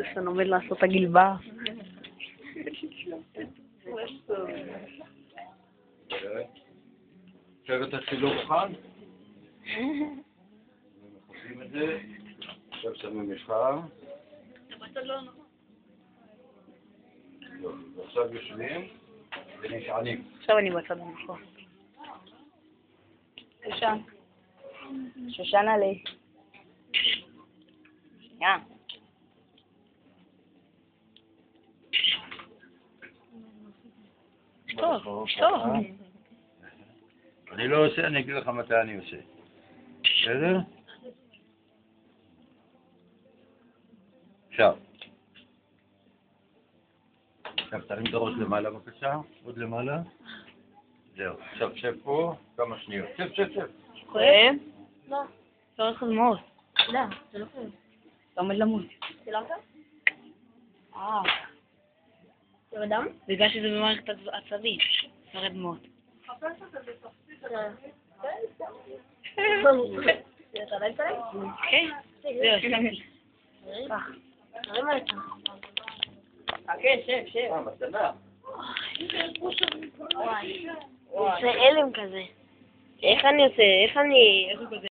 יוסן עומד לעשות את הגלבה. עכשיו תתחילו מוכן? מחפשים את זה. עכשיו שמים משחר. ועכשיו יושבים ונשענים. עכשיו אני בצד נכון. שושן. שושן עלי. שנייה. טוב, טוב. אני לא עושה, אני אגיד לך מתי אני עושה. בסדר? עכשיו. עכשיו תרים את הראש למעלה בבקשה. עוד למעלה. זהו. עכשיו שב פה כמה שניות. שב. כואב? לא. לא הולך למות. לא, זה לא כואב. אתה עומד למות. צילמת? זה בדם? בגלל שזה במערכת עצבים. יורד מות. אתה עדיין צלם? כן. זהו, הסתכלתי. שב. מתנה. וואי. זה הלם כזה. איך אני עושה? איך הוא כזה?